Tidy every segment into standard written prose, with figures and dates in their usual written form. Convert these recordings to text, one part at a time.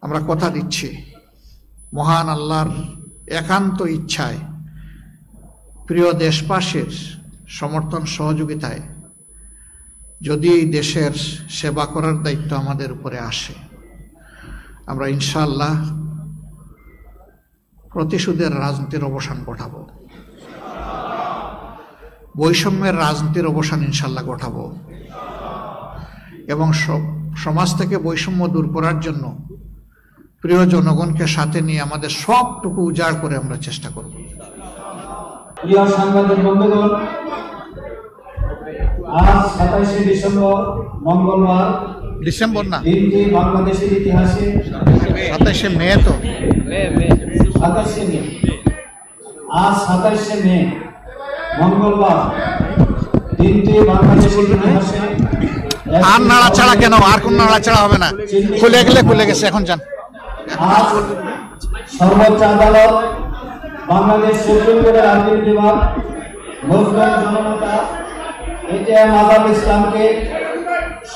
আমরা কথা দিচ্ছি মহান আল্লাহর একান্ত ইচ্ছায় প্রিয় দেশবাসীর সমর্থন সহযোগিতায় যদি এই দেশের সেবা করার দায়িত্ব আমাদের উপরে আসে, আমরা ইনশাআল্লাহ প্রতিশোধের রাজনীতির অবসান ঘটাবো, বৈষম্যের রাজনীতির অবসান ইনশাআল্লাহ ঘটাবো এবং সমাজ থেকে বৈষম্য দূর করার জন্য প্রিয় জনগণকে সাথে নিয়ে আমাদের সবটুকু উজাড় করে আমরা চেষ্টা করব। প্রিয় সাংবাদিক বন্ধুগণ, আজ 27শে ডিসেম্বর মঙ্গলবার, ডিসেম্বর না, দিনটি বাংলাদেশের ইতিহাসে 27শে মে, তো 27শে মে, আজ 27শে মে মঙ্গলবার, দিনটি বাংলাদেশের ইতিহাসে আর নাড়াচাড়া কেন? আর কোন নাড়াচাড়া হবে না, খুলে গেলে খুলে গেছে, এখন যান। আজ সর্বোচ্চ আদালত, বাংলাদেশ সুপ্রিম কোর্টের আপিল বিভাগ মুসলিম জননেতা এটিএম আজাদ ইসলামকে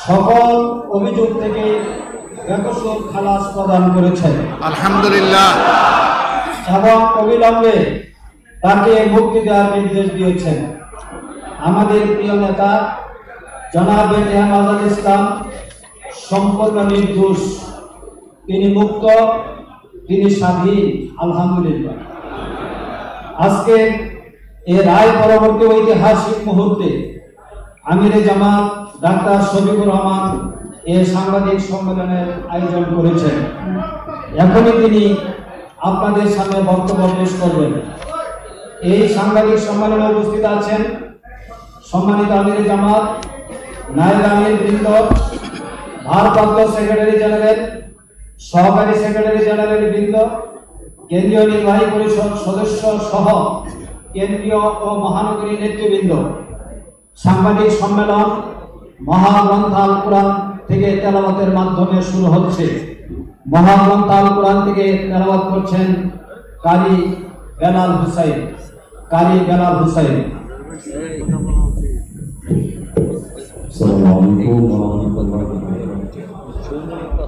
সকল অভিযোগ থেকে বেকসুর খালাস প্রদান করেছেন আলহামদুলিল্লাহ, এবং অবিলম্বে তাকে মুক্তি দেওয়ার নির্দেশ দিয়েছেন। আমাদের প্রিয় নেতা জনাব এটিএম আজাদ ইসলাম সম্পূর্ণ নির্দোষ, তিনি মুক্ত, তিনি স্বাধীন, আলহামদুলিল্লাহ। আজকে এই রায় পরবর্তী ঐতিহাসিক মুহূর্তে আমিরে জামাত ডাক্তার শফিকুর রহমান এই সাংবাদিক সম্মেলনের আয়োজন করেছেন। এখনই তিনি আপনাদের সামনে বক্তব্য পেশ করবেন। এই সাংবাদিক সম্মেলনে উপস্থিত আছেন সম্মানিত আমিরে জামাত, নায়েব আমির বৃন্দ, ভারপ্রাপ্ত সেক্রেটারি জেনারেল, সহকারী সেক্রেটারি জেনারেল বৃন্দ, কেন্দ্রীয় নির্বাহী পরিষদ সদস্য সহ কেন্দ্রীয় ও মহানগরী নেতৃবৃন্দ। সাংবাদিক সম্মেলন মহাগ্রন্থ আল কোরআন থেকে তেলাওয়াতের মাধ্যমে শুরু হচ্ছে। মহাগ্রন্থ আল কোরআন থেকে তেলাওয়াত করছেন কারি বেলাল হুসাইন।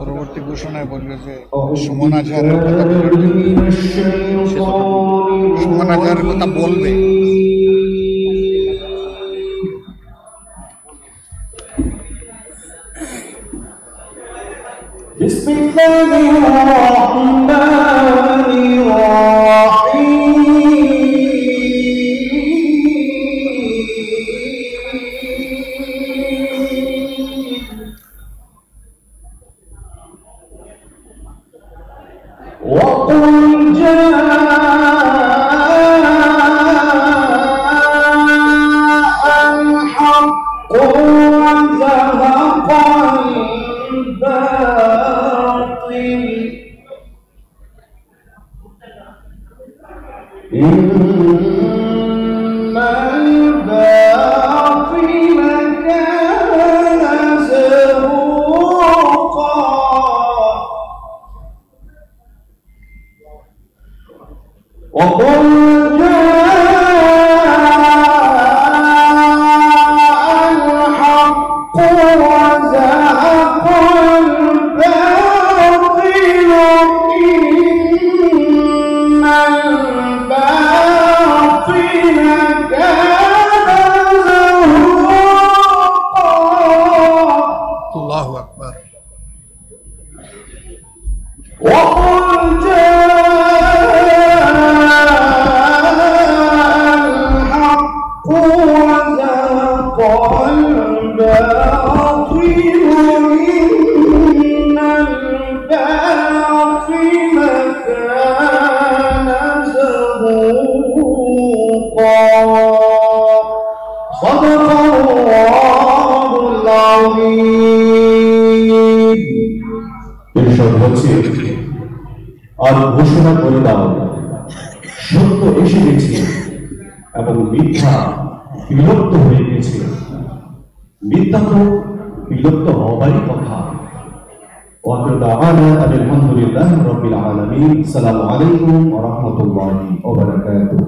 পরবর্তী ঘোষণায় বলবে যে সুমন আজহারের কথা বলবে। আর ঘোষণা করে দাও, সত্য এসে গেছে এবং মিথ্যা বিলুপ্ত হয়ে গেছে। মিথ্যা তো বিলুপ্ত হবারই কথা। আলহামদুলিল্লাহ রাব্বিল আলামিন। আসসালামু আলাইকুম ওয়া রাহমাতুল্লাহি ওয়া বারাকাতুহু।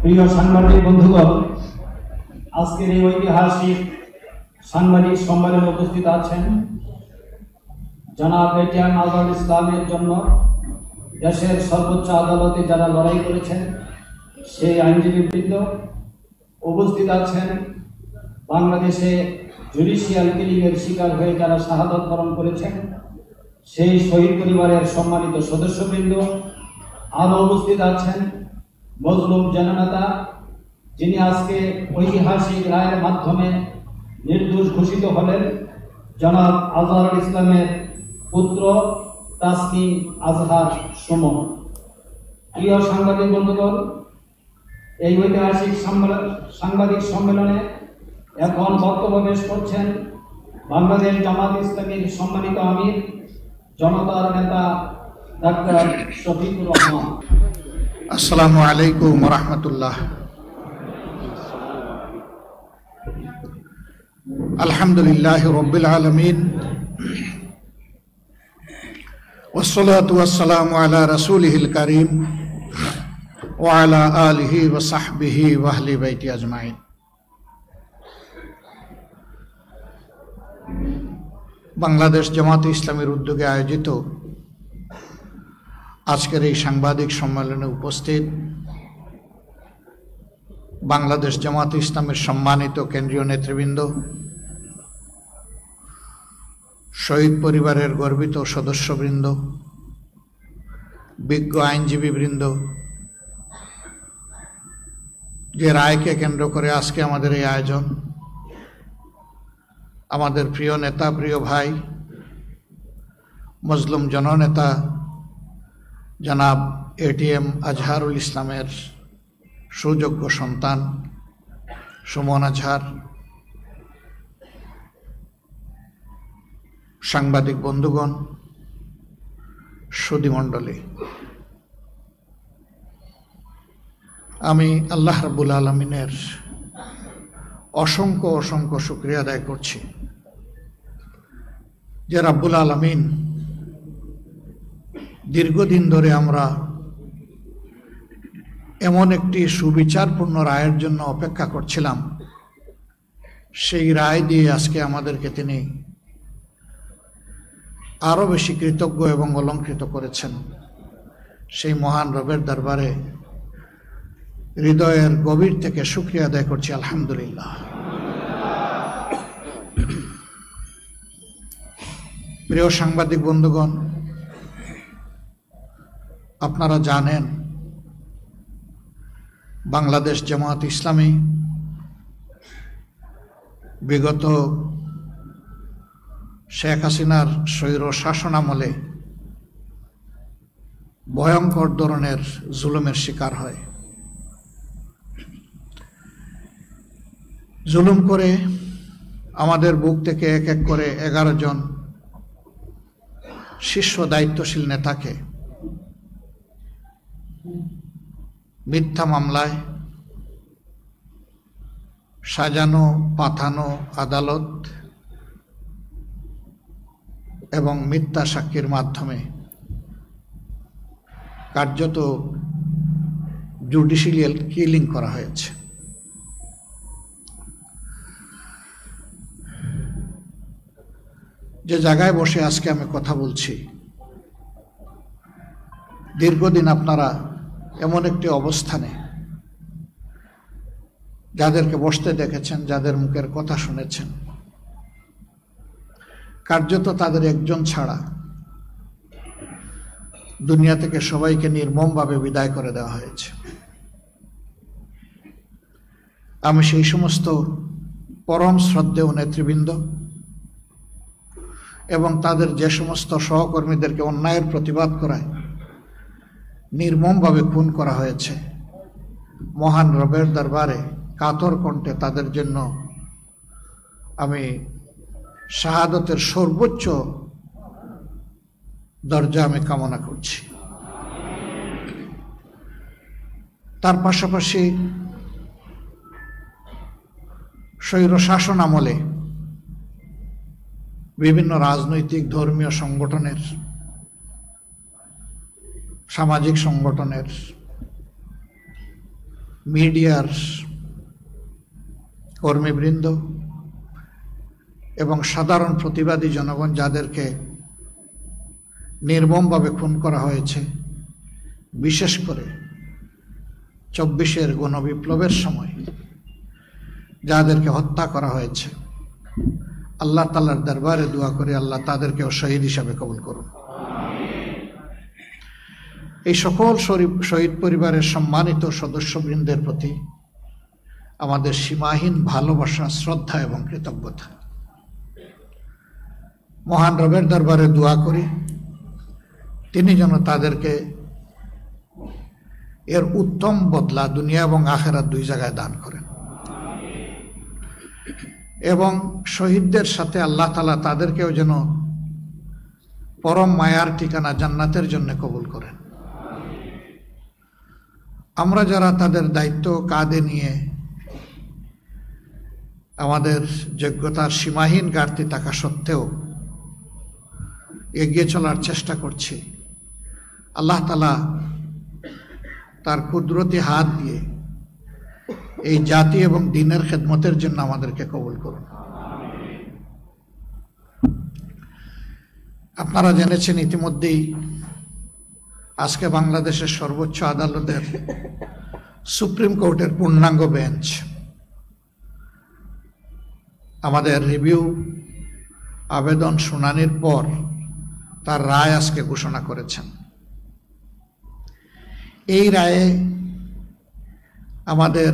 প্রিয় সাংবাদিক বন্ধুগণ, আজকের এই ঐতিহাসিক সাংবাদিক সম্মেলনে উপস্থিত আছেন জনাব এটিএম আজহারুল ইসলামের জন্য দেশের সর্বোচ্চ আদালতে যারা লড়াই করেছেন সেই আইনজীবীবৃন্দ, উপস্থিত আছেন বাংলাদেশে জুডিশিয়াল কিলিংয়ের শিকার হয়ে যারা শাহাদাত বরণ করেছেন সেই শহীদ পরিবারের সম্মানিত সদস্যবৃন্দ, আরও উপস্থিত আছেন মজলুম জননেতা যিনি আজকে ঐতিহাসিক রায়ের মাধ্যমে নির্দোষ ঘোষিত হলেন, জনাব আজহারুল ইসলামের পুত্র তাসনিম আজহার সুমন। প্রিয় সাংবাদিক বন্ধুগণ, এই ঐতিহাসিক সাংবাদিক সম্মেলনে এখন বক্তব্য পেশ করছেন বাংলাদেশ জামাত ইসলামীর সম্মানিত আমির জনতার নেতা ডাক্তার শফিকুর রহমান। আসসালামু আলাইকুম ওয়া রাহমাতুল্লাহ। আলহামদুলিল্লাহি রাব্বিল আলামিন ওয়াসসালাতু ওয়াসসালামু আলা রাসূলিহিল কারীম ওয়া আলা আলিহি ওয়া সাহবিহি ওয়া আহলি বাইতি আজমাইন। বাংলাদেশ জামাত ইসলামীর উদ্যোগে আয়োজিত আজকের এই সাংবাদিক সম্মেলনে উপস্থিত বাংলাদেশ জামাত ইসলামের সম্মানিত কেন্দ্রীয় নেতৃবৃন্দ, শহীদ পরিবারের গর্বিত সদস্যবৃন্দ, বিজ্ঞ আইনজীবীবৃন্দ, যে রায়কে কেন্দ্র করে আজকে আমাদের এই আয়োজন, আমাদের প্রিয় নেতা, প্রিয় ভাই, মজলুম জননেতা জনাব এটিএম আজহারুল ইসলামের সুযোগ্য সন্তান সুমন আজহার, সাংবাদিক বন্ধুগণ, সুধীমণ্ডলী, আমি আল্লাহ রাব্বুল আলামিনের অসংখ্য অসংখ্য শুকরিয়া আদায় করছি যে রাব্বুল আলামিন দীর্ঘদিন ধরে আমরা এমন একটি সুবিচারপূর্ণ রায়ের জন্য অপেক্ষা করছিলাম, সেই রায় দিয়ে আজকে আমাদেরকে তিনি আরো বেশি কৃতজ্ঞ এবং অলংকৃত করেছেন। সেই মহান রবের দরবারে হৃদয়ের গভীর থেকে শুকরিয়া আদায় করছি, আলহামদুলিল্লাহ। প্রিয় সাংবাদিক বন্ধুগণ, আপনারা জানেন বাংলাদেশ জামাত ইসলামী বিগত শেখ হাসিনার স্বৈর শাসনামলে ভয়ঙ্কর ধরনের জুলুমের শিকার হয়। জুলুম করে আমাদের বুক থেকে এক এক করে 11 জন শীর্ষ দায়িত্বশীল নেতাকে মিথ্যা মামলায় সাজানো পাঠানো আদালত এবং মিথ্যা সাক্ষীর মাধ্যমে কার্যত জুডিশিয়াল কিলিং করা হয়েছে। যে জায়গায় বসে আজকে আমি কথা বলছি, দীর্ঘদিন আপনারা এমন একটি অবস্থানে যাদেরকে বসতে দেখেছেন, যাদের মুখের কথা শুনেছেন, কার্যত তাদের একজন ছাড়া দুনিয়া থেকে সবাইকে নির্মমভাবে বিদায় করে দেওয়া হয়েছে। আমি সেই সমস্ত পরম শ্রদ্ধেয় নেতৃবৃন্দ এবং তাদের যে সমস্ত সহকর্মীদেরকে অন্যায়ের প্রতিবাদ করায় নির্মমভাবে খুন করা হয়েছে, মহান রবের দরবারে কাতর কণ্ঠে তাদের জন্য আমি শাহাদতের সর্বোচ্চ দরজা আমি কামনা করছি। তার পাশাপাশি স্বৈর শাসন আমলে বিভিন্ন রাজনৈতিক ধর্মীয় সংগঠনের, সামাজিক সংগঠনের, মিডিয়ার কর্মীবৃন্দ এবং সাধারণ প্রতিবাদী জনগণ যাদেরকে নির্মমভাবে খুন করা হয়েছে, বিশেষ করে 24-এর গণবিপ্লবের সময় যাদেরকে হত্যা করা হয়েছে, আল্লাহ তাআলার দরবারে দোয়া করে আল্লাহ তাদেরকেও শহীদ হিসাবে কবুল করুন। এই সকল শহীদ পরিবারের সম্মানিত সদস্যবৃন্দের প্রতি আমাদের সীমাহীন ভালোবাসা, শ্রদ্ধা এবং কৃতজ্ঞতা। মহান রবের দরবারে দোয়া করি তিনি যেন তাদেরকে এর উত্তম বদলা দুনিয়া এবং আখিরাত দুই জায়গায় দান করেন এবং শহীদদের সাথে আল্লাহ তাআলা তাদেরকেও যেন পরম মায়ার ঠিকানা জান্নাতের জন্য কবুল করেন। আমরা যারা তাদের দায়িত্ব কাঁধে নিয়ে আমাদের যোগ্যতার সীমাহীন ঘাটতি থাকা সত্ত্বেও এগিয়ে চলার চেষ্টা করছি, আল্লাহ তাআলা তার কুদরতি হাত দিয়ে এই জাতি এবং দ্বীনের খেদমতের জন্য আমাদেরকে কবুল করুন। আপনারা জেনেছেন ইতিমধ্যেই আজকে বাংলাদেশের সর্বোচ্চ আদালতের সুপ্রিম কোর্টের পূর্ণাঙ্গ বেঞ্চ আমাদের রিভিউ আবেদন শুনানির পর তার রায় আজকে ঘোষণা করেছেন। এই রায়ে আমাদের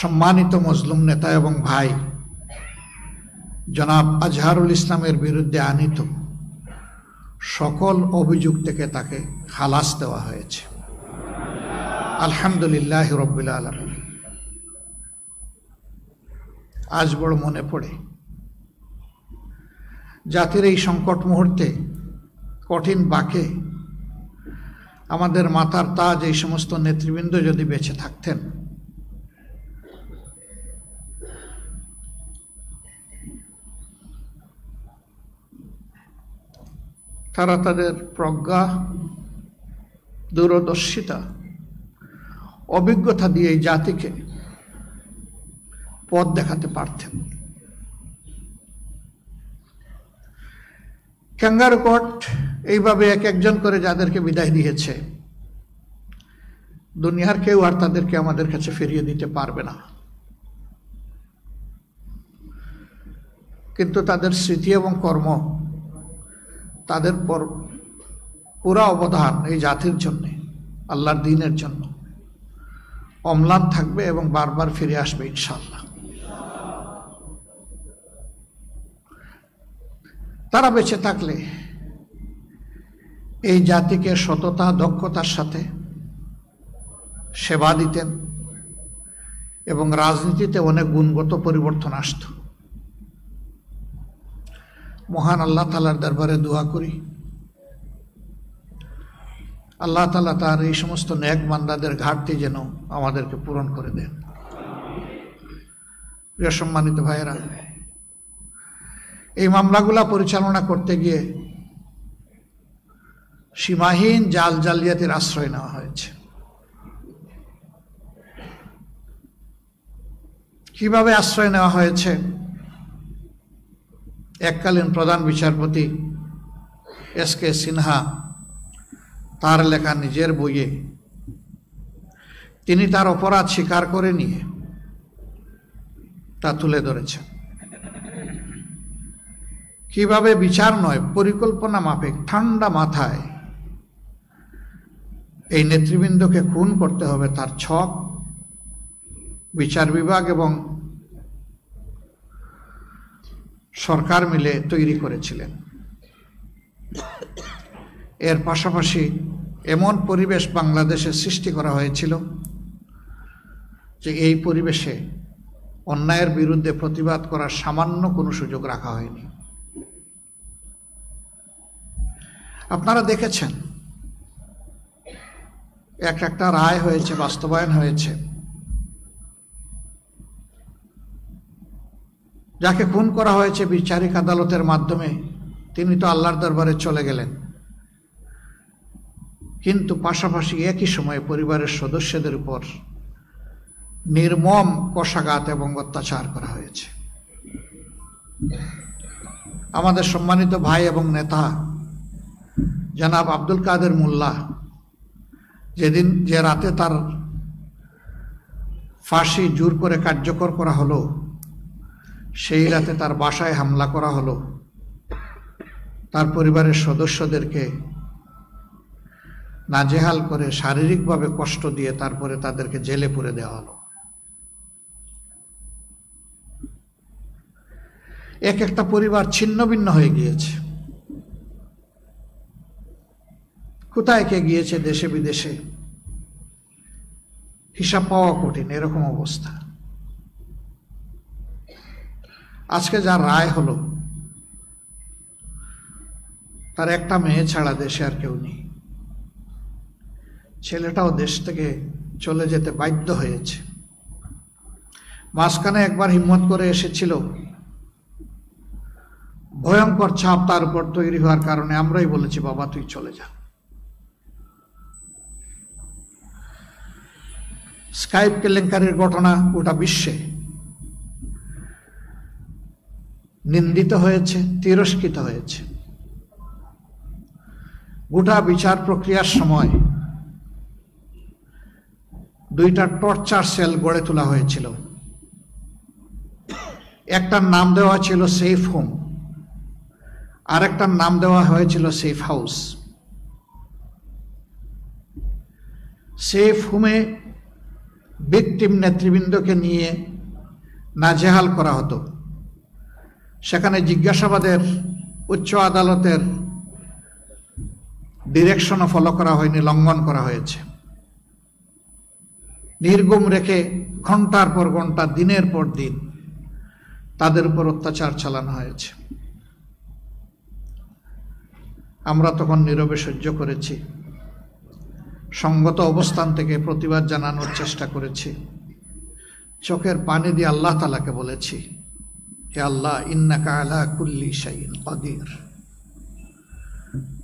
সম্মানিত মজলুম নেতা এবং ভাই জনাব আজহারুল ইসলামের বিরুদ্ধে আনীত সকল অভিযোগ থেকে তাকে খালাস দেওয়া হয়েছে। আলহামদুলিল্লাহ রাব্বিল আলামিন। আজ বড় মনে পড়ে জাতির এই সংকট মুহূর্তে, কঠিন বাঁকে আমাদের মাথার তাজ এই সমস্ত নেতৃবৃন্দ যদি বেঁচে থাকতেন, তারা তাদের প্রজ্ঞা, দূরদর্শিতা, অভিজ্ঞতা দিয়ে এই জাতিকে পথ দেখাতে পারতেন। ক্যাঙ্গারু কোর্ট এইভাবে এক একজন করে যাদেরকে বিদায় দিয়েছে, দুনিয়ার কেউ আর তাদেরকে আমাদের কাছে ফিরিয়ে দিতে পারবে না। কিন্তু তাদের স্মৃতি এবং কর্ম, তাদের পুরা অবদান এই জাতির জন্য, আল্লাহর দ্বীনের জন্য অম্লান থাকবে এবং বারবার ফিরে আসবে ইনশাআল্লাহ। তারা বেঁচে থাকলে এই জাতিকে সততা, দক্ষতার সাথে সেবা দিতেন এবং রাজনীতিতে অনেক গুণগত পরিবর্তন আসত। মহান আল্লাহ তাআলার দরবারে দোয়া করি আল্লাহ তাআলা তার এই সমস্ত নেক বান্দাদের ঘাটতি যেন আমাদেরকে পূরণ করে দেন। প্রিয় সম্মানিত ভাইয়েরা, এই মামলাগুলা পরিচালনা করতে গিয়ে সীমাহীন জালিয়াতির আশ্রয় নেওয়া হয়েছে। কিভাবে আশ্রয় নেওয়া হয়েছে? এককালীন প্রধান বিচারপতি এস.কে. সিনহা তার লেখা নিজের বইয়ে তিনি তার অপরাধ স্বীকার করে নিয়ে তা তুলে ধরেছেন। কিভাবে বিচার নয়, পরিকল্পনা মাফিক ঠান্ডা মাথায় এই নেতৃবৃন্দকে খুন করতে হবে তার ছক বিচার বিভাগ এবং সরকার মিলে তৈরি করেছিলেন। এর পাশাপাশি এমন পরিবেশ বাংলাদেশে সৃষ্টি করা হয়েছিল যে এই পরিবেশে অন্যায়ের বিরুদ্ধে প্রতিবাদ করার সামান্য কোনো সুযোগ রাখা হয়নি। আপনারা দেখেছেন একটা রায় হয়েছে, বাস্তবায়ন হয়েছে। যাকে খুন করা হয়েছে বিচারিক আদালতের মাধ্যমে তিনি তো আল্লাহর দরবারে চলে গেলেন, কিন্তু পাশাপাশি একই সময়ে পরিবারের সদস্যদের উপর নির্মম কষাঘাত এবং অত্যাচার করা হয়েছে। আমাদের সম্মানিত ভাই এবং নেতা জনাব আব্দুল কাদের মোল্লা যে রাতে তার ফাঁসি জোর করে কার্যকর করা হলো, সেই রাতে তার বাসায় হামলা করা হলো, তার পরিবারের সদস্যদেরকে নাজেহাল করে শারীরিকভাবে কষ্ট দিয়ে তারপরে তাদেরকে জেলে পুরে দেওয়া হলো। এক একটা পরিবার ছিন্ন ভিন্ন হয়ে গিয়েছে, কোথায় কে গিয়েছে দেশে বিদেশে হিসাব পাওয়া কঠিন, এরকম অবস্থা। আজকে যা রায় হলো, তার একটা মেয়ে ছাড়া দেশে আর কেউ নেই। ছেলেটাও দেশ থেকে চলে যেতে বাধ্য হয়েছে। মাঝখানে একবার হিম্মত করে এসেছিল, ভয়ঙ্কর ছাপ তার উপর তৈরি হওয়ার কারণে আমরাই বলেছি বাবা তুই চলে যা। স্কাইপ কেলেঙ্কারির ঘটনা গোটা বিশ্বে নিন্দিত হয়েছে, তিরস্কৃত হয়েছে। গোটা বিচার প্রক্রিয়ার সময় দুইটা টর্চার সেল গড়ে তোলা হয়েছিল। একটার নাম দেওয়া ছিল সেফ হোম, আর একটার নাম দেওয়া হয়েছিল সেফ হাউস। সেফ হোমে ভিকটিম নেতৃবৃন্দকে নিয়ে নাজেহাল করা হতো, সেখানে জিজ্ঞাসাবাদের উচ্চ আদালতের ডিরেকশনও ফলো করা হয়নি, লঙ্ঘন করা হয়েছে। নির্গুম রেখে ঘন্টার পর ঘন্টা, দিনের পর দিন তাদের উপর অত্যাচার চালানো হয়েছে। আমরা তখন নীরবে সহ্য করেছি, সঙ্গত অবস্থান থেকে প্রতিবাদ জানানোর চেষ্টা করেছি। চোখের পানি দিয়ে আল্লাহ তাআলাকে বলেছি, হে আল্লাহ, ইন্নাকা আলা কুল্লি শাইইন কাদির,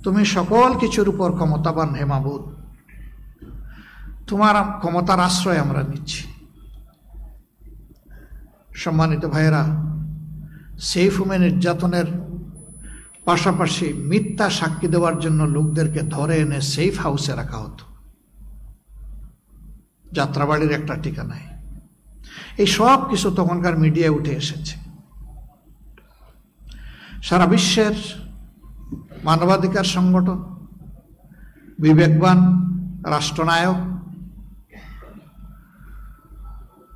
তুমি সকল কিছুর উপর ক্ষমতাবান, হে মাবুদ, তোমার ক্ষমতার আশ্রয় আমরা নিচ্ছি। সম্মানিত ভাইয়েরা, সেফ হোমে নির্যাতনের পাশাপাশি মিথ্যা সাক্ষী দেওয়ার জন্য লোকদেরকে ধরে এনে সেফ হাউসে রাখা হতো, যাত্রাবাড়ির একটা ঠিকানায়। এই সব কিছু তখনকার মিডিয়ায় উঠে এসেছে। সারা বিশ্বের মানবাধিকার সংগঠন, বিবেকবান রাষ্ট্রনায়ক,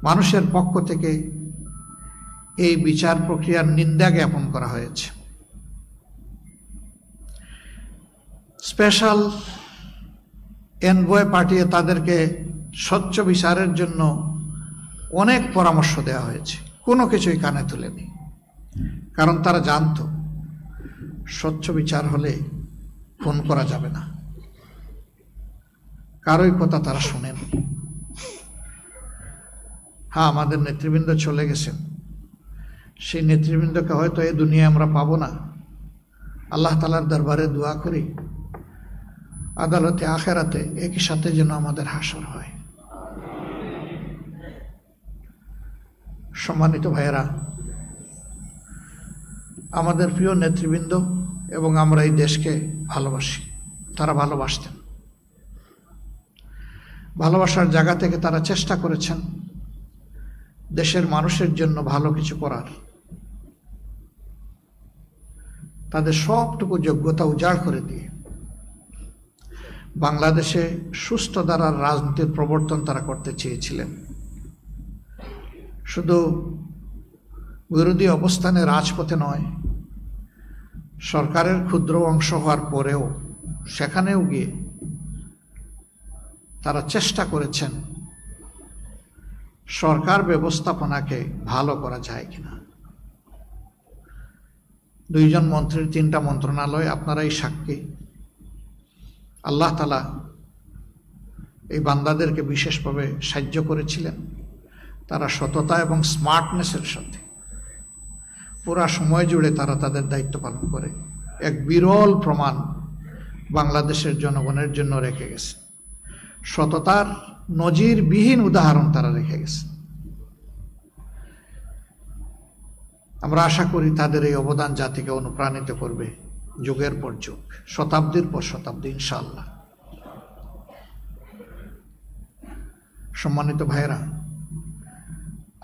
মানুষের পক্ষ থেকে এই বিচার প্রক্রিয়ার নিন্দা জ্ঞাপন করা হয়েছে। স্পেশাল এনভয় পাঠিয়ে তাদেরকে স্বচ্ছ বিচারের জন্য অনেক পরামর্শ দেওয়া হয়েছে, কোনো কিছুই কানে তুলেনি। কারণ তারা জানতো স্বচ্ছ বিচার হলে খুন করা যাবে না, কারোই কথা তারা শোনেন। হ্যাঁ, আমাদের নেতৃবৃন্দ চলে গেছেন, সেই নেতৃবৃন্দকে হয়তো এই দুনিয়ায় আমরা পাবো না। আল্লাহ তাআলার দরবারে দোয়া করি, আদালতে আখেরাতে একই সাথে যেন আমাদের হাসর হয়। সম্মানিত ভাইয়েরা, আমাদের প্রিয় নেতৃবৃন্দ এবং আমরা এই দেশকে ভালোবাসি, তারা ভালোবাসতেন। ভালোবাসার জায়গা থেকে তারা চেষ্টা করেছেন দেশের মানুষের জন্য ভালো কিছু করার। তাদের সবটুকু যোগ্যতা উজাড় করে দিয়ে বাংলাদেশে সুস্থ ধারার রাজনীতির প্রবর্তন তারা করতে চেয়েছিলেন। শুধু বিরোধী অবস্থানে রাজপথে নয়, সরকারের ক্ষুদ্র অংশ হওয়ার পরেও সেখানেও গিয়ে তারা চেষ্টা করেছেন সরকার ব্যবস্থাপনাকে ভালো করা যায় কিনা। 2 জন মন্ত্রীর 3টা মন্ত্রণালয়, আপনারাই সাক্ষী। আল্লাহ তাআলা এই বান্দাদেরকে বিশেষভাবে সাহায্য করেছিলেন। তারা সততা এবং স্মার্টনেসের সাথে পুরা সময় জুড়ে তারা তাদের দায়িত্ব পালন করে এক বিরল প্রমাণ বাংলাদেশের জনগণের জন্য রেখে গেছে। সততার নজিরবিহীন উদাহরণ তারা রেখে গেছে। আমরা আশা করি তাদের এই অবদান জাতিকে অনুপ্রাণিত করবে যুগের পর যুগ, শতাব্দীর পর শতাব্দী ইনশাআল্লাহ। সম্মানিত ভাইরা,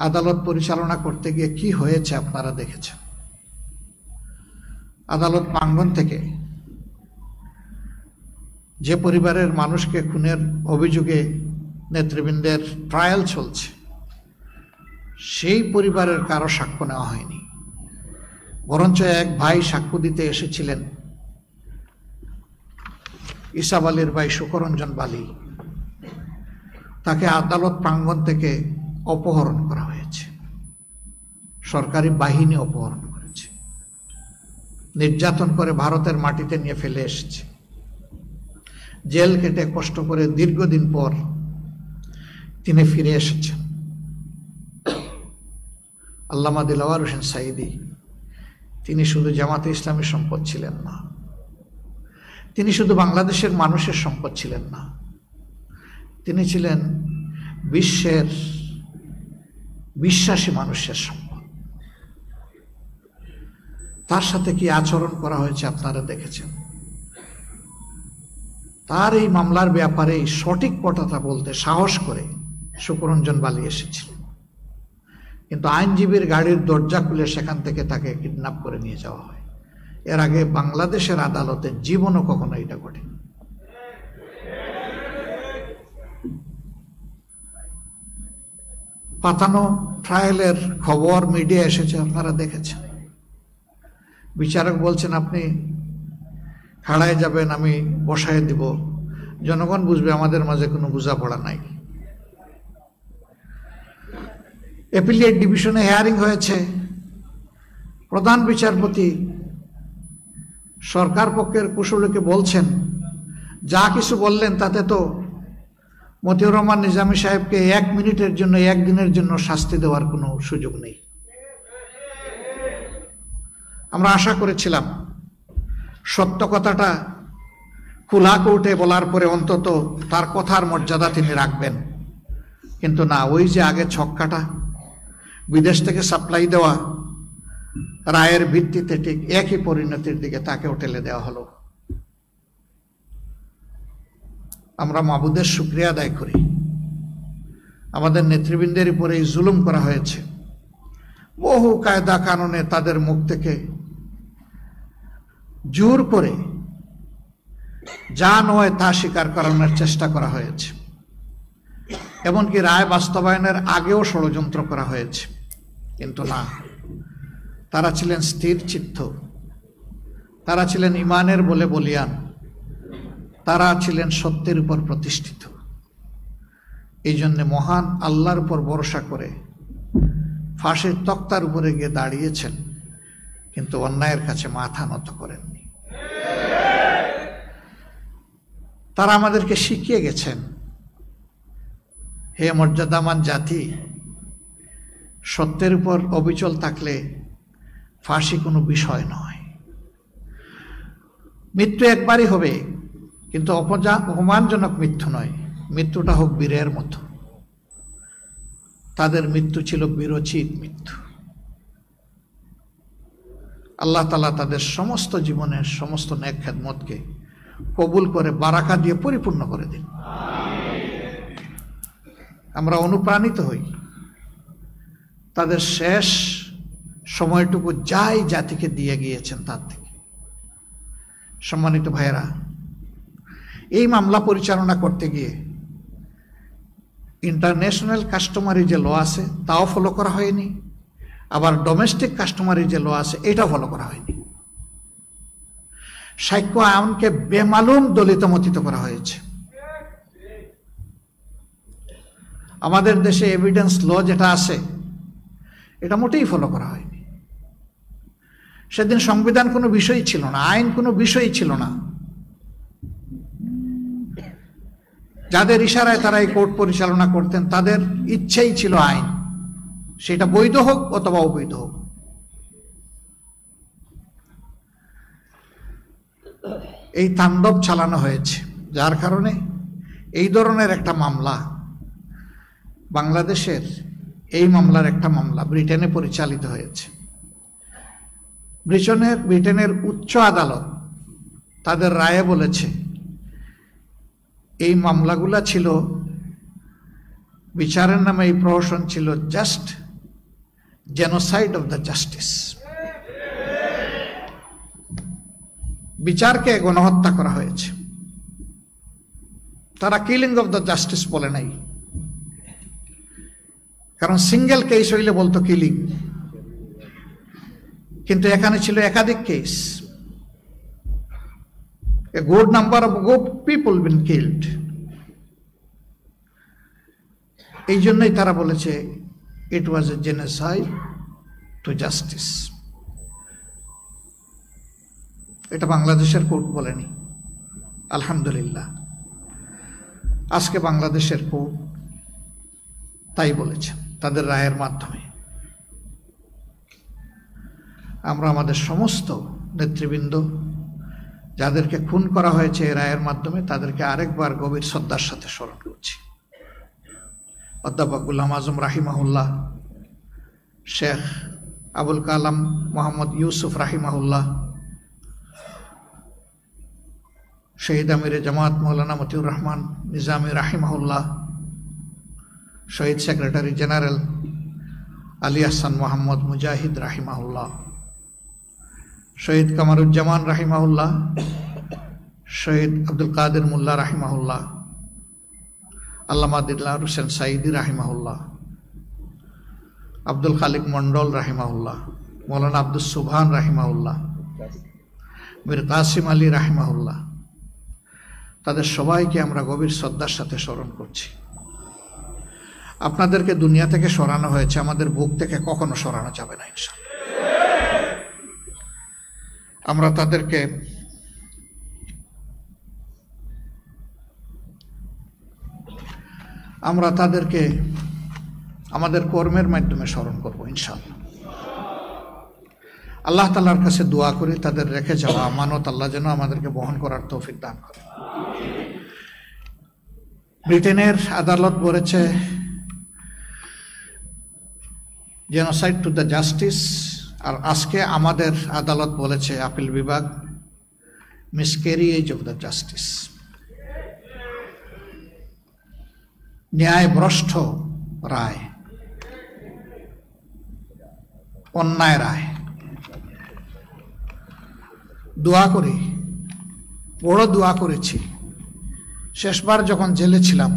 আদালত পরিচালনা করতে গিয়ে কি হয়েছে আপনারা দেখেছেন। আদালত প্রাঙ্গণ থেকে যে পরিবারের মানুষকে খুনের অভিযোগে নেতৃবৃন্দের ট্রায়াল চলছে, সেই পরিবারের কারো সাক্ষ্য নেওয়া হয়নি, বরঞ্চ এক ভাই সাক্ষ্য দিতে এসেছিলেন, ইসাব আলীর ভাই শুকরঞ্জন বালি, তাকে আদালত প্রাঙ্গণ থেকে অপহরণ করা হয়েছে। সরকারি বাহিনী অপহরণ করেছে, নির্যাতন করে ভারতের মাটিতে নিয়ে ফেলে এসেছে। জেল কেটে কষ্ট করে দীর্ঘদিন পর তিনি ফিরে এসেছেন। আল্লামা দিলওয়ার হোসেন সাঈদী, তিনি শুধু জামাতে ইসলামীর সম্পদ ছিলেন না, তিনি শুধু বাংলাদেশের মানুষের সম্পদ ছিলেন না, তিনি ছিলেন বিশ্বের বিশ্বাসী মানুষের সম্পদ। তার সাথে কি আচরণ করা হয়েছে আপনারা দেখেছেন। তার এই মামলার ব্যাপারে সঠিক কথাটা বলতে সাহস করে শুকরঞ্জন বালি এসেছিলেন, কিন্তু আইনজীবীর গাড়ির দরজা খুলে সেখান থেকে তাকে কিডন্যাপ করে নিয়ে যাওয়া হয়। এর আগে বাংলাদেশের আদালতে জীবনও কখনো এটা ঘটেনি। পাতানো ট্রায়ালের খবর মিডিয়া এসেছে, আপনারা দেখেছেন। বিচারক বলছেন আপনি খাড়ায় যাবেন, আমি বসায় দিব, জনগণ বুঝবে আমাদের মাঝে কোনো বোঝাপড়া নাই। অ্যাপিলিয়েট ডিভিশনে হিয়ারিং হয়েছে, প্রধান বিচারপতি সরকার পক্ষের কুশলীকে বলছেন যা কিছু বললেন তাতে তো মতিউর রহমান নিজামী সাহেবকে 1 মিনিটের জন্য, 1 দিনের জন্য শাস্তি দেওয়ার কোনো সুযোগ নেই। আমরা আশা করেছিলাম সত্য কথাটা খোলা কোর্টে বলার পরে অন্তত তার কথার মর্যাদা তিনি রাখবেন, কিন্তু না, ওই যে আগে ছক্কাটা, বিদেশ থেকে সাপ্লাই দেওয়া রায়ের ভিত্তিতে ঠিক একই পরিণতির দিকে তাকেও ঠেলে দেওয়া হলো। আমরা মাবুদের শুকরিয়া আদায় করি, আমাদের নেতৃবৃন্দের উপরে এই জুলুম করা হয়েছে। বহু কায়দা কানুনে তাদের মুখ থেকে জোর করে যা নয় তা স্বীকার করানোর চেষ্টা করা হয়েছে, এমনকি রায় বাস্তবায়নের আগেও ষড়যন্ত্র করা হয়েছে, কিন্তু না, তারা ছিলেন স্থির চিত্ত, তারা ছিলেন ইমানের বলে বলিয়ান, তারা ছিলেন সত্যের উপর প্রতিষ্ঠিত। এই জন্য মহান আল্লাহর উপর ভরসা করে ফাঁসির তক্তার উপরে গিয়ে দাঁড়িয়েছেন, কিন্তু অন্যায়ের কাছে মাথা নত করেননি। তারা আমাদেরকে শিখিয়ে গেছেন, হে মর্যাদামান জাতি, সত্যের উপর অবিচল থাকলে ফাঁসি কোনো বিষয় নয়। মৃত্যু একবারই হবে, কিন্তু অপমানজনক মৃত্যু নয়, মৃত্যুটা হোক বীরের মতো। তাদের মৃত্যু ছিল বীরোচিত মৃত্যু। আল্লাহ তাআলা তাদের সমস্ত জীবনের সমস্ত নেক খেদমতকে কবুল করে বারাকা দিয়ে পরিপূর্ণ করে দিন। আমরা অনুপ্রাণিত হই, তাদের শেষ সময়টুকু যাই জাতিকে দিয়ে গিয়েছেন তার থেকে। সম্মানিত ভাইয়েরা, এই মামলা পরিচালনা করতে গিয়ে ইন্টারন্যাশনাল কাস্টমারি যে ল আছে তাও ফলো করা হয়নি, আবার ডোমেস্টিক কাস্টমারি যে ল আছে এটাও ফলো করা হয়নি। সাক্ষ্য আইনকে বেমালুম দলিত মতিত করা হয়েছে। আমাদের দেশে এভিডেন্স ল যেটা আছে এটা মোটেই ফলো করা হয়নি। সেদিন সংবিধান কোনো বিষয় ছিল না, আইন কোনো বিষয় ছিল না। যাদের ইশারায় তারা এই কোর্ট পরিচালনা করতেন তাদের ইচ্ছেই ছিল আইন, সেটা বৈধ হোক অথবা অবৈধ হোক। এই তাণ্ডব চালানো হয়েছে, যার কারণে এই ধরনের একটা মামলা বাংলাদেশের, এই মামলার একটা মামলা ব্রিটেনে পরিচালিত হয়েছে। ব্রিটেনের উচ্চ আদালত তাদের রায়ে বলেছে এই মামলাগুলা ছিল, বিচারের নামে এই প্রহসন ছিল just genocide of the justice. বিচারকে গণহত্যা করা হয়েছে। তারা কিলিং অফ দ্য জাস্টিস বলে নাই, কারণ সিঙ্গেল কেস হইলে বলতো কিলিং, কিন্তু এখানে ছিল একাধিক case. A good number of good people been killed. এই জন্যই তারা বলেছে it was a genocide to justice. এটা বাংলাদেশের কোর্ট বলেনি, আলহামদুলিল্লাহ। আজকে বাংলাদেশের কোর্ট তাই বলেছে তাদের রায়ের মাধ্যমে। আমরা আমাদের সমস্ত নেতৃবৃন্দ যাদেরকে খুন করা হয়েছে এই রায়ের মাধ্যমে তাদেরকে আরেকবার গভীর শ্রদ্ধার সাথে স্মরণ করছি। অধ্যাপক গোলাম আজম রাহিমাহুল্লাহ, শেখ আবুল কালাম মোহাম্মদ ইউসুফ রাহিমাহুল্লাহ, শহীদ আমিরে জামাত মৌলানা মতিউর রহমান নিজামী রাহিমাহুল্লাহ, শহীদ সেক্রেটারি জেনারেল আলী আহসান মোহাম্মদ মুজাহিদ রাহিমাহুল্লাহ, শহীদ কামারুজ্জামান রাহিমাহুল্লাহ, শহীদ আব্দুল কাদের মোল্লা রাহিমাহুল্লাহ, আল্লামা দিলদার হোসেন সাইদি রাহিমাহুল্লাহ, আব্দুল খালিক মন্ডল রাহিমাহুল্লাহ, মৌলানা আব্দুল সুবহান রাহিমাহুল্লাহ, মীর কাসিম আলী রাহিমাহুল্লাহ, তাদের সবাইকে আমরা গভীর শ্রদ্ধার সাথে স্মরণ করছি। আপনাদেরকে দুনিয়া থেকে সরানো হয়েছে, আমাদের বুক থেকে কখনো সরানো যাবে না ইনশাআল্লাহ। আমরা তাদেরকে আমাদের কর্মের মাধ্যমে স্মরণ করব ইনশাআল্লাহ। আল্লাহ তাআলার কাছে দোয়া করি তাদের রেখে যাওয়া আমানত আল্লাহ যেন আমাদেরকে বহন করার তৌফিক দান করে। ব্রিটেনের আদালত বলেছে জেনোসাইড টু দ্য জাস্টিস, আর আজকে আমাদের আদালত বলেছে আপিল বিভাগ মিসক্যারিয়েজ অফ দ্য জাস্টিস, ন্যায় ভ্রষ্ট রায়, অন্যায় রায়। দোয়া করি, বড় দোয়া করেছি। শেষবার যখন জেলে ছিলাম,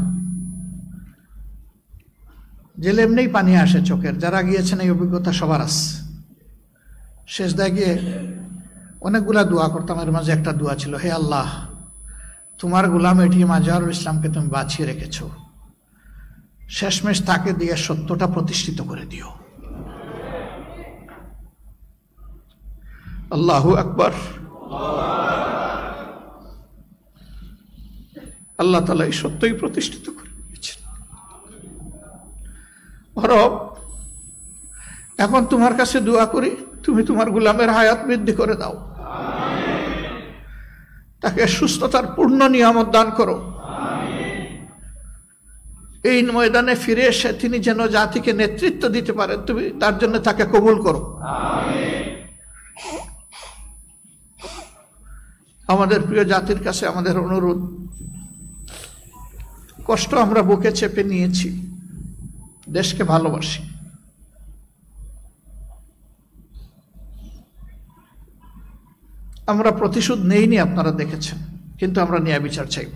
জেলে এমনিই পানি আসে চোখের, যারা গিয়েছেন এই অভিজ্ঞতা সবার আছে। শেষ দায় গিয়ে অনেকগুলা দোয়া করতাম, এর মাঝে একটা দোয়া ছিল, হে আল্লাহ, তোমার গোলাম এটিএম আজহারুল ইসলামকে তুমি বাঁচিয়ে রেখেছো, শেষমেশ তাকে দিয়ে সত্যটা প্রতিষ্ঠিত করে দিও। আল্লাহু আকবার। আল্লাহ তাআলা এই সত্যই প্রতিষ্ঠিত করে দিয়েছেন। রব, এখন তোমার কাছে দোয়া করি, তুমি তোমার গোলামের হায়াত বৃদ্ধি করে দাও, তাকে সুস্থতার পূর্ণ নিয়ামত দান করো। এই ময়দানে ফিরে এসে তিনি যেন জাতিকে নেতৃত্ব দিতে পারেন, তুমি তার জন্য তাকে কবুল করো। আমাদের প্রিয় জাতির কাছে আমাদের অনুরোধ, কষ্ট আমরা বুকে চেপে নিয়েছি, দেশকে ভালোবাসি, আমরা প্রতিশোধ নেইনি, আপনারা দেখেছেন, কিন্তু আমরা ন্যায় বিচার চাইব।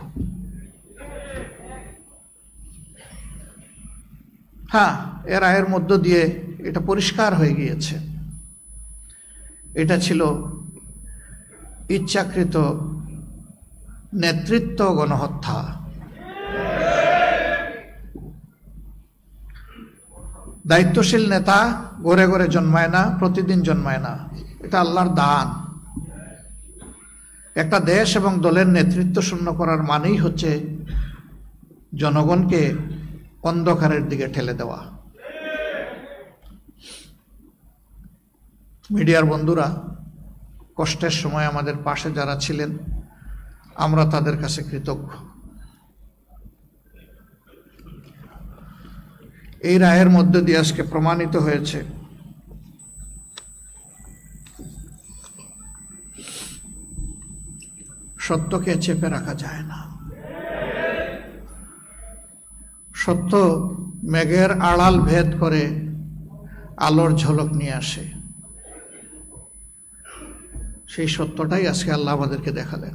হ্যাঁ, এর রায়ের মধ্য দিয়ে এটা পরিষ্কার হয়ে গিয়েছে, এটা ছিল ইচ্ছাকৃত নেতৃত্ব গণহত্যা। দায়িত্বশীল নেতা ঘরে ঘরে জন্মায় না, প্রতিদিন জন্মায় না, এটা আল্লাহর দান। একটা দেশ এবং দলের নেতৃত্ব শূন্য করার মানেই হচ্ছে জনগণকে অন্ধকারের দিকে ঠেলে দেওয়া। মিডিয়ার বন্ধুরা, কষ্টের সময় আমাদের পাশে যারা ছিলেন, আমরা তাদের কাছে কৃতজ্ঞ। এই রায়ের মধ্য দিয়ে আজকে প্রমাণিত হয়েছে সত্যকে চেপে রাখা যায় না। সত্য মেঘের আড়াল ভেদ করে আলোর ঝলক নিয়ে আসে। সেই সত্যটাই আজকে আল্লাহ আমাদেরকে দেখালেন।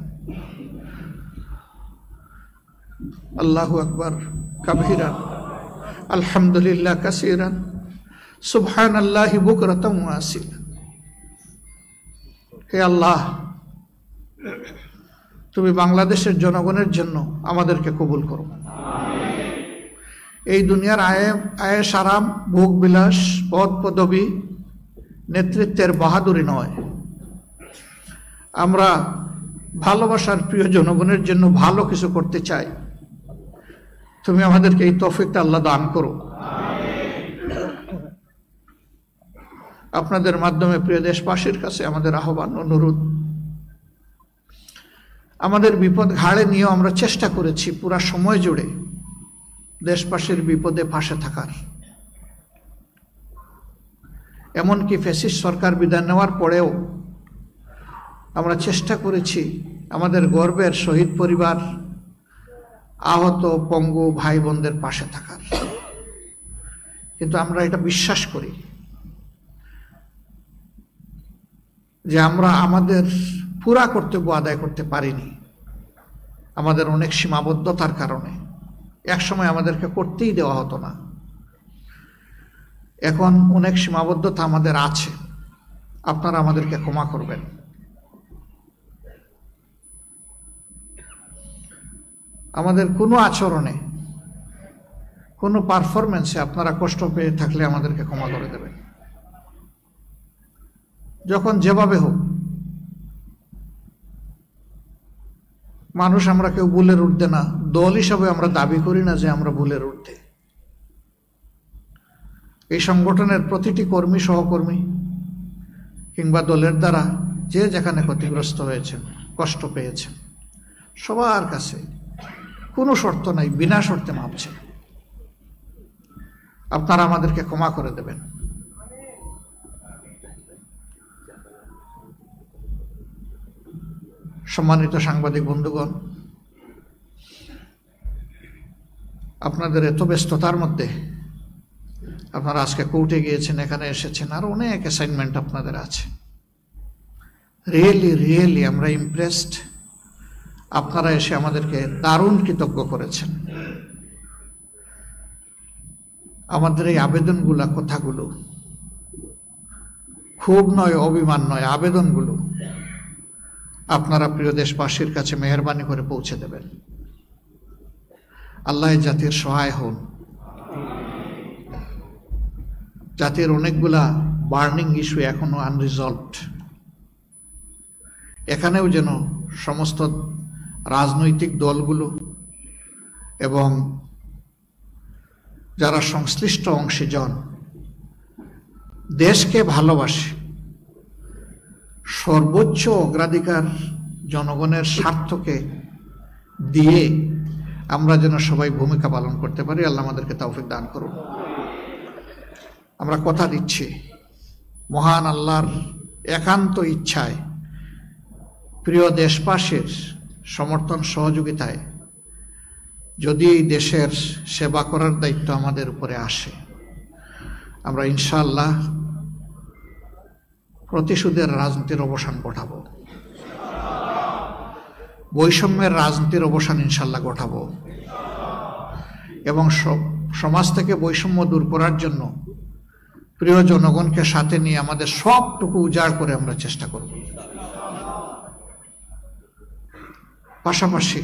আল্লাহু আকবার কাবীরা, আলহামদুলিল্লাহ কাসীরান, সুবহানাল্লাহি বুকরাতাম ওয়া আসীলা। হে আল্লাহ, তুমি বাংলাদেশের জনগণের জন্য আমাদেরকে কবুল করো। এই দুনিয়ার আয়েশ আরাম, ভোগ বিলাস, পদ পদবী, নেতৃত্বের বাহাদুরি নয়, আমরা ভালোবাসার প্রিয় জনগণের জন্য ভালো কিছু করতে চাই। তুমি আমাদেরকে এই তৌফিকটা আল্লাহ দান করো। আপনাদের মাধ্যমে প্রিয় দেশবাসীর কাছে আমাদের আহ্বান, অনুরোধ, আমাদের বিপদ ঘাড়ে নিয়েও আমরা চেষ্টা করেছি পুরা সময় জুড়ে দেশবাসীর বিপদে পাশে থাকার। এমনকি ফ্যাসিস্ট সরকার বিদায় নেওয়ার পরেও আমরা চেষ্টা করেছি আমাদের গর্বের শহীদ পরিবার, আহত পঙ্গু ভাই বোনদের পাশে থাকার। কিন্তু আমরা এটা বিশ্বাস করি যে আমরা আমাদের পুরা কর্তব্য আদায় করতে পারিনি, আমাদের অনেক সীমাবদ্ধতার কারণে। একসময় আমাদেরকে করতেই দেওয়া হতো না, এখন অনেক সীমাবদ্ধতা আমাদের আছে। আপনারা আমাদেরকে ক্ষমা করবেন। আমাদের কোনো আচরণে, কোনো পারফরমেন্সে আপনারা কষ্ট পেয়ে থাকলে আমাদেরকে ক্ষমা করে দেবেন। যখন যেভাবে হোক, মানুষ আমরা কেউ ভুলের ঊর্ধ্বে না। দল হিসাবে আমরা দাবি করি না যে আমরা ভুলের ঊর্ধ্বে। এই সংগঠনের প্রতিটি কর্মী, সহকর্মী কিংবা দলের দ্বারা যে যেখানে ক্ষতিগ্রস্ত হয়েছেন, কষ্ট পেয়েছেন, সবার কাছে কোনো শর্ত নাই, বিনা শর্তে মাপ চাই। আপনারা আমাদেরকে ক্ষমা করে দেবেন। সম্মানিত সাংবাদিক বন্ধুগণ, আপনাদের এত ব্যস্ততার মধ্যে আপনারা আজকে কোর্টে গিয়েছেন, এখানে এসেছেন, আর অনেক অ্যাসাইনমেন্ট আপনাদের আছে। রিয়েলি আমরা ইমপ্রেসড। আপনারা এসে আমাদেরকে দারুণ কৃতজ্ঞ করেছেন। আমাদের এই আবেদনগুলা, কথাগুলো খুব নয়, অভিমান নয়, আবেদনগুলো আপনারা প্রিয় দেশবাসীর কাছে মেহেরবানি করে পৌঁছে দেবেন। আল্লাহ জাতির সহায় হন। জাতির অনেকগুলা বার্নিং ইস্যু এখনো আনরিজলভড। এখানেও যেন সমস্ত রাজনৈতিক দলগুলো এবং যারা সংশ্লিষ্ট অংশীজন দেশকে ভালোবাসে, সর্বোচ্চ অগ্রাধিকার জনগণের স্বার্থকে দিয়ে আমরা যেন সবাই ভূমিকা পালন করতে পারি। আল্লাহ আমাদেরকে তৌফিক দান করুন। আমরা কথা দিচ্ছি, মহান আল্লাহর একান্ত ইচ্ছায়, প্রিয় দেশবাসীর সমর্থন সহযোগিতায় যদি এই দেশের সেবা করার দায়িত্ব আমাদের উপরে আসে, আমরা ইনশাআল্লাহ প্রতিশোধের রাজনীতির অবসান ঘটাবো, বৈষম্যের রাজনীতির অবসান ইনশাআল্লাহ ঘটাবো, এবং সমাজ থেকে বৈষম্য দূর করার জন্য প্রিয় জনগণকে সাথে নিয়ে আমাদের সবটুকু উজাড় করে আমরা চেষ্টা করব। পাশাপাশি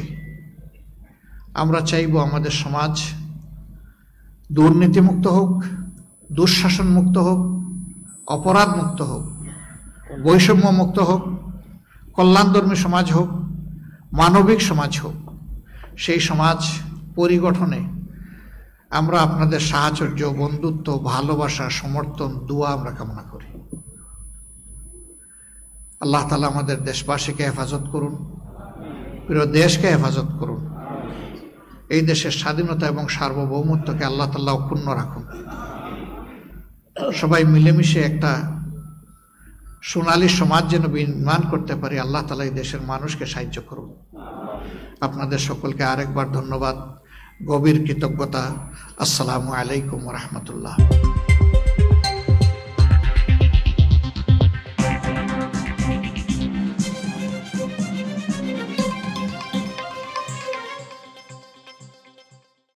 আমরা চাইব আমাদের সমাজ দুর্নীতিমুক্ত হোক, দুঃশাসন মুক্ত হোক, অপরাধ মুক্ত হোক, বৈষম্য মুক্ত হোক, কল্যাণধর্মী সমাজ হোক, মানবিক সমাজ হোক। সেই সমাজ পরিগঠনে আমরা আপনাদের সাহচর্য, বন্ধুত্ব, ভালোবাসা, সমর্থন, দোয়া আমরা কামনা করি। আল্লাহ তাআলা আমাদের দেশবাসীকে হেফাজত করুন, প্রিয় দেশকে হেফাজত করুন। এই দেশের স্বাধীনতা এবং সার্বভৌমত্বকে আল্লাহ তাআলা অক্ষুণ্ণ রাখুন। সবাই মিলেমিশে একটা সোনালী সমাজ যেন নির্মাণ করতে পারি। আল্লাহ তাআলা এই দেশের মানুষকে সাহায্য করুন। আপনাদের সকলকে আরেকবার ধন্যবাদ, গভীর কৃতজ্ঞতা। আসসালামু আলাইকুম ওয়া রাহমাতুল্লাহ।